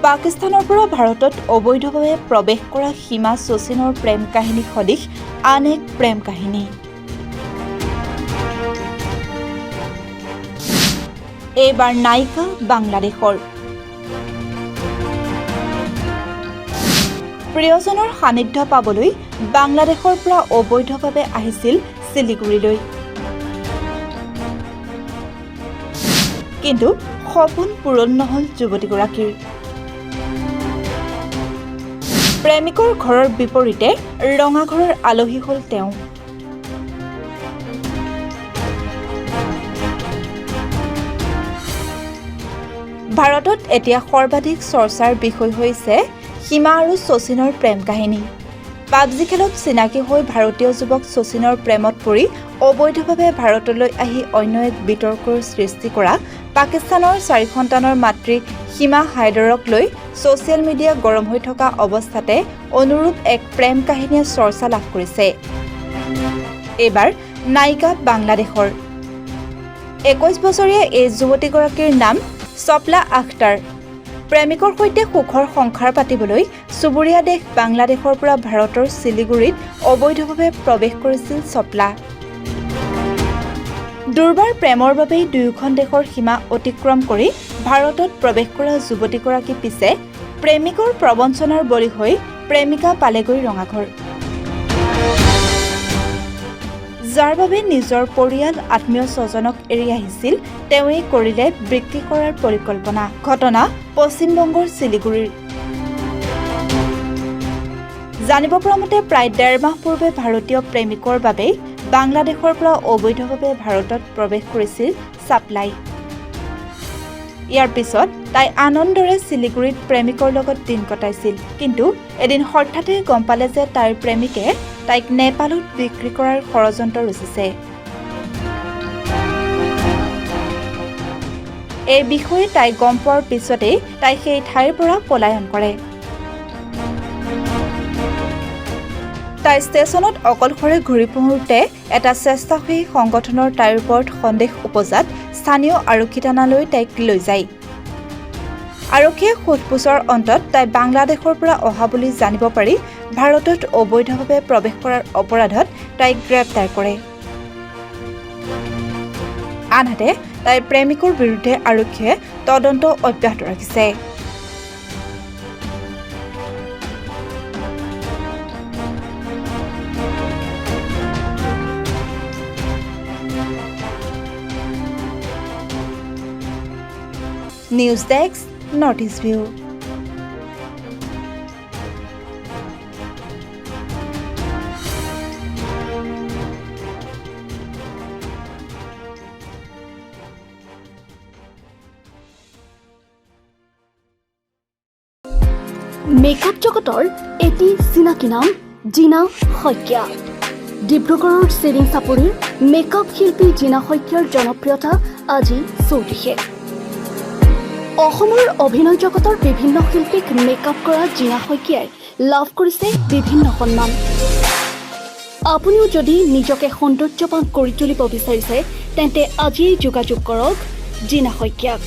পাকিস্তানৰ পৰা ভাৰতত অবৈধভাৱে প্ৰৱেশ কৰা সীমা শচীনৰ প্ৰেম কাহিনী সদৃশ আন এক প্ৰেম কাহিনী। এইবাৰ নায়িকা বাংলাদেশৰ। প্ৰিয়জনৰ সান্নিধ্য পাবলৈ বাংলাদেশৰ পৰা অবৈধভাৱে আহিছিল শিলিগুৰিলৈ। কিন্তু সপোন পূৰণ নহল যুৱতীগৰাকীৰ। প্ৰেমিকৰ ঘৰৰ বিপৰীতে ৰঙাঘৰৰ আলহী হ'ল তেওঁ। ভাৰতত এতিয়া সৰ্বাধিক চৰ্চাৰ বিষয় হৈছে সীমা আৰু শচীনৰ প্ৰেম কাহিনী। পাবজি খেলত চিনাকি হৈ ভাৰতীয় যুৱক শচীনৰ প্ৰেমত পৰি অবৈধভাৱে ভাৰতলৈ আহি অন্য এক বিতৰ্কৰ সৃষ্টি কৰা পাকিস্তানৰ 4 সন্তানৰ মাতৃ সীমা হায়দৰক লৈ ছ'চিয়েল মিডিয়া গৰম হৈ থকা অৱস্থাতে অনুৰূপ এক প্ৰেম কাহিনীয়ে চৰ্চা লাভ কৰিছে। এইবাৰ নায়িকা বাংলাদেশৰ। 21 বছৰীয়া এই যুৱতীগৰাকীৰ নাম চপলা আখতাৰ। প্ৰেমিকৰ সৈতে সুখৰ সংসাৰ পাতিবলৈ চুবুৰীয়া দেশ বাংলাদেশৰ পৰা ভাৰতৰ শিলিগুৰিত অবৈধভাৱে প্ৰৱেশ কৰিছিল চপলা। দুৰ্বাৰ প্ৰেমৰ বাবেই দুয়োখন দেশৰ সীমা অতিক্ৰম কৰি ভাৰতত প্ৰৱেশ কৰা যুৱতীগৰাকী পিছে প্ৰেমিকৰ প্ৰবঞ্চনাৰ বলি হৈ প্ৰেমিকা পালেগৈ ৰঙাঘৰ। যাৰ বাবে নিজৰ পৰিয়াল আত্মীয় স্বজনক এৰি আহিছিল তেওঁৱেই কৰিলে বিক্ৰী কৰাৰ পৰিকল্পনা। ঘটনা পশ্চিমবংগৰ শিলিগুৰিৰ। জানিব পৰা মতে প্ৰায় 1.5 মাহ পূৰ্বে ভাৰতীয় প্ৰেমিকৰ বাবে বাংলাদেশৰ পৰা অবৈধভাৱে ভাৰতত প্ৰৱেশ কৰিছিল চাপলাই। ইয়াৰ পিছত তাই আনন্দৰে শিলিগুৰিত প্ৰেমিকৰ লগত দিন কটাইছিল। কিন্তু এদিন হঠাতে গম পালে যে তাইৰ প্ৰেমিকে তাইক নেপালত বিক্ৰী কৰাৰ ষড়যন্ত্ৰ ৰচিছে। এই বিষয়ে তাই গম পোৱাৰ পিছতেই তাই সেই ঠাইৰ পৰা পলায়ন কৰে। তাই ষ্টেচনত অকলশৰে ঘূৰি ফুৰোঁতে এটা স্বেচ্ছাসেৱী সংগঠনৰ তাইৰ ওপৰত সন্দেহ উপজাত স্থানীয় আৰক্ষী থানালৈ তাইক লৈ যায়। আৰক্ষীয়ে সোধপোছৰ অন্তত তাই বাংলাদেশৰ পৰা অহা বুলি জানিব পাৰি ভাৰতত অবৈধভাৱে প্ৰৱেশ কৰাৰ অপৰাধত তাইক গ্ৰেপ্তাৰ কৰে। আনহাতে তাইৰ প্ৰেমিকৰ বিৰুদ্ধে আৰক্ষীয়ে তদন্ত অব্যাহত ৰাখিছে। News desk, north east view. Makeup জগতৰ এটি চিনাকি নাম জিনা শইকীয়া। ডিব্ৰুগড়ৰ চেৰিং চাপৰিৰ মেকআপ শিল্পী জিনা শইকীয়াৰ জনপ্ৰিয়তা আজি চৌদিশে। অসমৰ অভিনয় জগতৰ বিভিন্ন শিল্পীক মেকআপ কৰা জিনা শইকীয়াই লাভ কৰিছে বিভিন্ন সন্মান। আপুনিও যদি নিজকে সৌন্দৰ্যৱান কৰি তুলিব বিচাৰিছে তেন্তে আজিয়েই যোগাযোগ কৰক জিনা শইকীয়াক।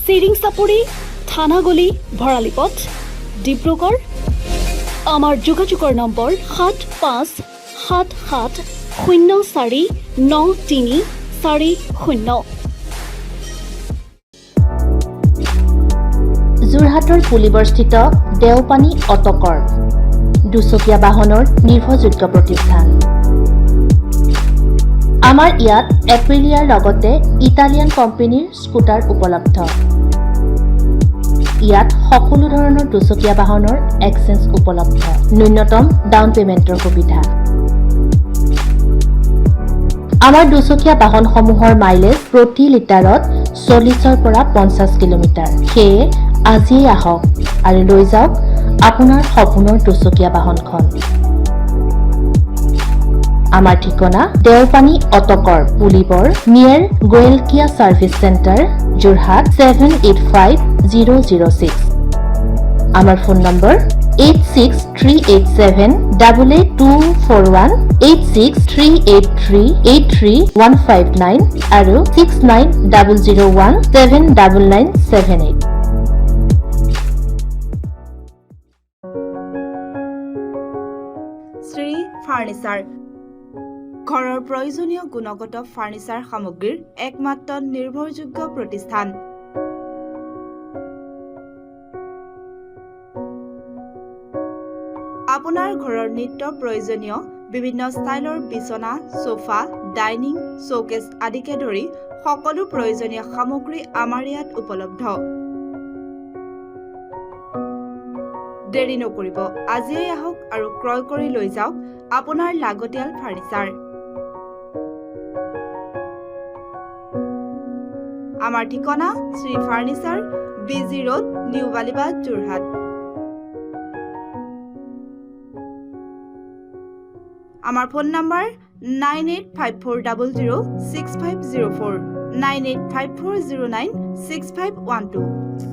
চেৰিং চাপৰি, থানাগলি, ভৰালিপথ, ডিব্ৰুগড়। আমাৰ যোগাযোগৰ নম্বৰ 7577049340। যোৰহাটৰ পুলিবৰস্থিত দেওপানী অটকৰ দুচকীয়া বাহনৰ নিৰ্ভৰযোগ্য প্ৰতিষ্ঠান। আমাৰ ইয়াত এপ্ৰিলিয়াৰ লগতে ইটালিয়ান কোম্পানীৰ স্কুটাৰ উপলব্ধ। ইয়াত সকলো ধৰণৰ দুচকীয়া বাহনৰ এক্সচেঞ্জ উপলব্ধ। ন্যূনতম ডাউন পেমেণ্টৰ সুবিধা। আমাৰ দুচকীয়া বাহনসমূহৰ মাইলেজ প্ৰতি লিটাৰত 40ৰ পৰা 50 কিলোমিটাৰ। সেয়ে আজিয়েই আহক আৰু লৈ যাওক আপোনাৰ সপোনৰ দুচকীয়া বাহনখন। আমাৰ ঠিকনা দেওপানী অটকৰ পুলিবৰ নিয়েৰ গোৱেলকিয়া ছাৰ্ভিচ চেণ্টাৰ, যোৰহাট 785006। আমাৰ ফোন নম্বৰ 8638788241, 8638383159 আৰু 6900179978। ফাৰ্ণিচাৰ ঘৰৰ প্ৰয়োজনীয় গুণগত ফাৰ্ণিচাৰ সামগ্ৰীৰ একমাত্ৰ নিৰ্ভৰযোগ্য প্ৰতিষ্ঠান আপোনাৰ ঘৰৰ নিত্য প্ৰয়োজনীয় বিভিন্ন ষ্টাইলৰ বিছনা সোফা ডাইনিং শোকেছ আদিকে ধৰি সকলো প্ৰয়োজনীয় সামগ্ৰী আমাৰ ইয়াত উপলব্ধ দেৰি নকৰিব আজিয়ে আহক আৰু ক্ৰয় কৰি লৈ যাওক আপোনাৰ লাগতিয়াল ফাৰ্ণিচাৰ আমাৰ ঠিকনা Shri furniture BG road new Balibag Jorhat আমাৰ ফোন নম্বৰ 9854006504 9854096512